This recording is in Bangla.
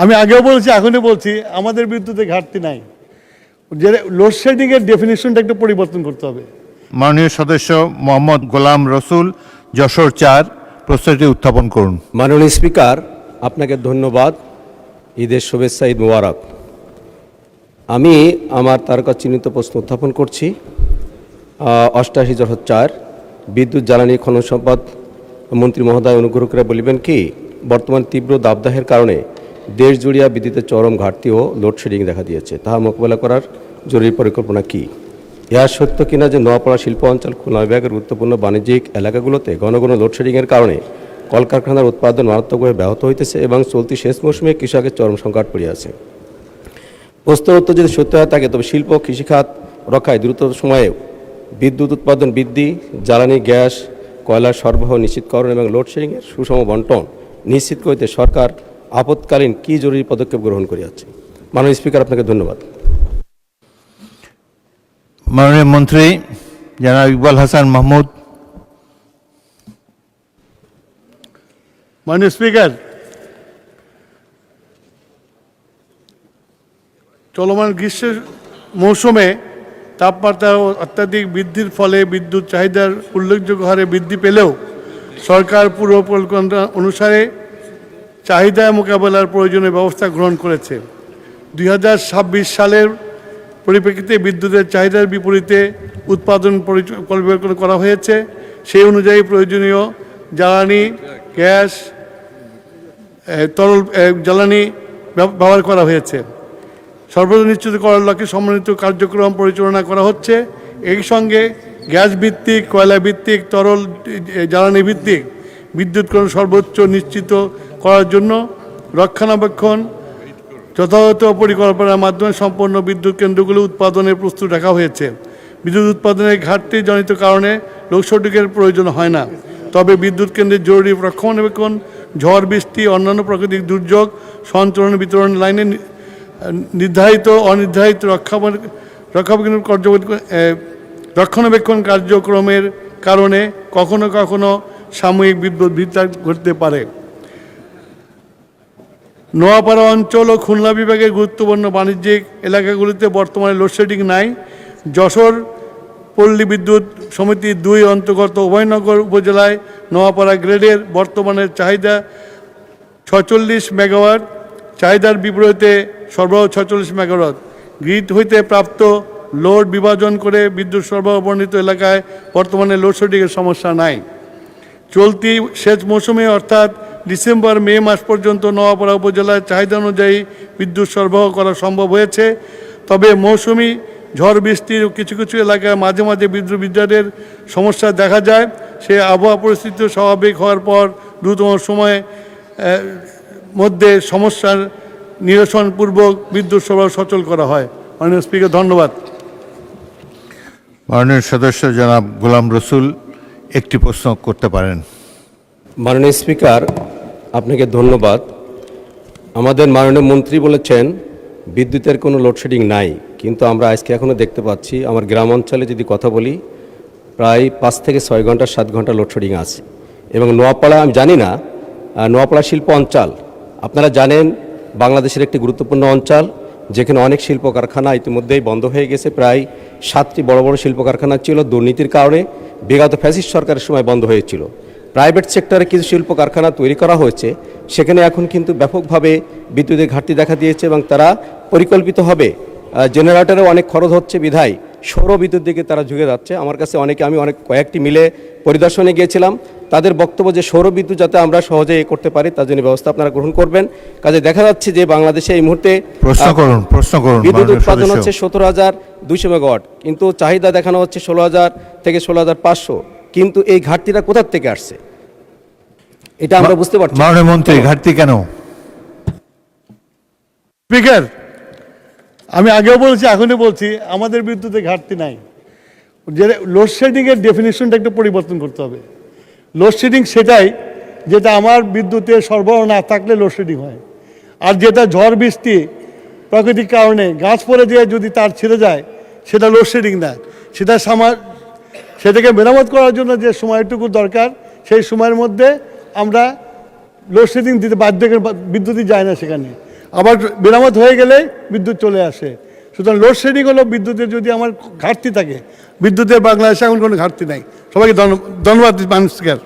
আমি আগেও বলছি, এখনই বলছি, আমাদের বিদ্যুতের ঘাটতি নাই। যে লোডশেডিংয়ের ডেফিনিশনটা একটু পরিবর্তন করতে হবে। মাননীয় সদস্য মোহাম্মদ গোলাম রসুল, যশোর ৪, প্রশ্নটি উত্থাপন করুন। মাননীয় স্পিকার, আপনাকে ধন্যবাদ। ঈদের শুভেচ্ছা, ঈদ মোবারক। আমি আমার তারকা চিহ্নিত প্রশ্ন উত্থাপন করছি। 88/4 বিদ্যুৎ জ্বালানি খনন সম্পদ মন্ত্রী মহোদয় অনুগ্রহ করে বলিবেন কি, বর্তমান তীব্র দাবদাহের কারণে দেশ জুড়িয়া বিদ্যুতের চরম ঘাটতি ও লোডশেডিং দেখা দিয়েছে, তাহা মোকাবেলা করার জরুরি পরিকল্পনা কী? ইহা সত্য কিনা যে নোয়াপাড়া শিল্প অঞ্চল, খুলনা বিভাগের গুরুত্বপূর্ণ বাণিজ্যিক এলাকাগুলোতে ঘন ঘন লোডশেডিংয়ের কারণে কলকারখানার উৎপাদন মারাত্মকভাবে ব্যাহত হইতেছে এবং চলতি শেষ মৌসুমে কৃষকের চরম সংকট পড়িয়াছে? প্রশ্নের উত্তর যদি সত্য হয় থাকে, তবে শিল্প কৃষিখাত রক্ষায় দ্রুত সময়ে বিদ্যুৎ উৎপাদন বৃদ্ধি, জ্বালানি গ্যাস কয়লার সরবরাহ নিশ্চিতকরণ এবং লোডশেডিংয়ের সুষম বন্টন নিশ্চিত করতে সরকার আপৎকালীন কী জরুরি পদক্ষেপ গ্রহণ করিয়াছে? মাননীয় স্পিকার, আপনাকে ধন্যবাদ। মাননীয় মন্ত্রী জনাব ইকবাল হাসান মাহমুদ। মাননীয় স্পিকার, চলমান গ্রীষ্মের মৌসুমে তাপমাত্রা অত্যাধিক বৃদ্ধির ফলে বিদ্যুৎ চাহিদার উল্লেখযোগ্য হারে বৃদ্ধি পেলেও সরকার পূর্ব পরিকল্পনা অনুসারে চাহিদা মোকাবেলার প্রয়োজনীয় ব্যবস্থা গ্রহণ করেছে। 2026 সালের পরিপ্রেক্ষিতে বিদ্যুতের চাহিদার বিপরীতে উৎপাদন পরিকল্পনা করা হয়েছে। সেই অনুযায়ী প্রয়োজনীয় জ্বালানি গ্যাস তরল জ্বালানি ব্যবহার করা হয়েছে। সর্বদা নিশ্চিত করার লক্ষ্যে সমন্বিত কার্যক্রম পরিচালনা করা হচ্ছে। এই সঙ্গে গ্যাস ভিত্তিক, কয়লা ভিত্তিক, তরল জ্বালানি ভিত্তিক বিদ্যুৎকরণ সর্বোচ্চ নিশ্চিত করার জন্য রক্ষণাবেক্ষণ যথাযথ পরিকল্পনার মাধ্যমে সম্পন্ন বিদ্যুৎ কেন্দ্রগুলো উৎপাদনের প্রস্তুত রাখা হয়েছে। বিদ্যুৎ উৎপাদনের ঘাটতিজনিত কারণে লোডশেডিংয়ের প্রয়োজন হয় না। তবে বিদ্যুৎ কেন্দ্রের জরুরি রক্ষণাবেক্ষণ, ঝড় বৃষ্টি, অন্যান্য প্রাকৃতিক দুর্যোগ সঞ্চালন বিতরণ লাইনে নির্ধারিত অনির্ধারিত রক্ষণাবেক্ষণ কার্যক্রমের কারণে কখনো কখনো সাময়িক বিদ্যুৎ বিভ্রাট ঘটতে পারে। নোয়াপাড়া অঞ্চল ও খুলনা বিভাগের গুরুত্বপূর্ণ বাণিজ্যিক এলাকাগুলিতে বর্তমানে লোডশেডিং নাই। যশোর পল্লী বিদ্যুৎ সমিতি 2 অন্তর্গত উভয়নগর উপজেলায় নোয়াপাড়া গ্রেডের বর্তমানে চাহিদা 46 মেগাওয়াট, চাহিদার বিপরীতে সরবরাহ 46 মেগাওয়াট। গ্রিড হইতে প্রাপ্ত লোড বিভাজন করে বিদ্যুৎ সরবরাহ বর্ণিত এলাকায় বর্তমানে লোডশেডিংয়ের সমস্যা নাই। চলতি সেচ মৌসুমে অর্থাৎ ডিসেম্বর-মে মাস পর্যন্ত নোয়াপাড়া উপজেলায় চাহিদা অনুযায়ী বিদ্যুৎ সরবরাহ করা সম্ভব হয়েছে। তবে মৌসুমি ঝড় বৃষ্টির কিছু কিছু এলাকায় মাঝে মাঝে বিদ্যুৎ বিভ্রাটের সমস্যা দেখা যায়। সে আবহাওয়া পরিস্থিতি স্বাভাবিক হওয়ার পর দ্রুততম সময়ের মধ্যে সমস্যার নিরসনপূর্বক বিদ্যুৎ সরবরাহ সচল করা হয়। মাননীয় স্পিকার, ধন্যবাদ। মাননীয় সদস্য জনাব গোলাম রসুল একটি প্রশ্ন করতে পারেন। মাননীয় স্পিকার, আপনাকে ধন্যবাদ। আমাদের মাননীয় মন্ত্রী বলেছেন বিদ্যুতের কোনো লোডশেডিং নাই, কিন্তু আমরা আজকে এখনও দেখতে পাচ্ছি আমার গ্রাম অঞ্চলে যদি কথা বলি প্রায় 5 থেকে 6 ঘন্টা 7 ঘন্টা লোডশেডিং আছে। এবং নোয়াপাড়া, আমি জানি না, নোয়াপাড়া শিল্প অঞ্চল আপনারা জানেন বাংলাদেশের একটি গুরুত্বপূর্ণ অঞ্চল, যেখানে অনেক শিল্প কারখানা ইতিমধ্যেই বন্ধ হয়ে গেছে। প্রায় 7টি বড় বড় শিল্প কারখানা ছিল, দুর্নীতির কারণে বিগত ফ্যাসিস্ট সরকারের সময় বন্ধ হয়েছিল। প্রাইভেট সেক্টরে কিছু শিল্প কারখানা তৈরি করা হয়েছে, সেখানে এখন কিন্তু ব্যাপকভাবে বিদ্যুতের ঘাটতি দেখা দিয়েছে এবং তারা পরিকল্পিতভাবে জেনারেটরেও অনেক খরচ হচ্ছে বিধায় সৌর বিদ্যুৎ দিকে তারা ঝুঁকে যাচ্ছে। আমার কাছে আমি কয়েকটি মিলে পরিদর্শনে গিয়েছিলাম। তাদের বক্তব্য যে সৌর বিদ্যুৎ যাতে আমরা সহজে করতে পারি তার জন্য ব্যবস্থা আপনারা গ্রহণ করবেন। কাজে দেখা যাচ্ছে যে বাংলাদেশে এই মুহূর্তে প্রশ্ন করুন বিদ্যুৎ উৎপাদন হচ্ছে 17,200 মেগাওয়াট, কিন্তু চাহিদা দেখানো হচ্ছে 16,000 থেকে 16,500। কিন্তু এই ঘাটতিটা কোথা থেকে আসছে এটা আমরা বুঝতে পারছি। মাননীয় মন্ত্রী, ঘাটতি কেন? স্পিকার, আমি আগেও বলছি, এখনই বলছি, আমাদের বিদ্যুতে ঘাটতি নাই। যে লোডশেডিংয়ের ডেফিনিশনটা একটু পরিবর্তন করতে হবে। লোডশেডিং সেটাই যেটা আমার বিদ্যুতের সরবরাহ না থাকলে লোডশেডিং হয়, আর যেটা ঝড় বৃষ্টি প্রাকৃতিক কারণে গাছ পড়ে দিয়ে যদি তার ছিঁড়ে যায় সেটা লোডশেডিং না। সেটাকে মেরামত করার জন্য যে সময়টুকু দরকার সেই সময়ের মধ্যে আমরা লোডশেডিং দিতে বাধ্য, বিদ্যুৎই যায় না সেখানে। আবার মেরামত হয়ে গেলে বিদ্যুৎ চলে আসে। সুতরাং লোডশেডিং হলো বিদ্যুতের যদি আমার ঘাটতি থাকে, বিদ্যুতের বাংলাদেশে এখন কোনো ঘাটতি নাই। সবাইকে ধন্যবাদ মাননীয় স্পিকার।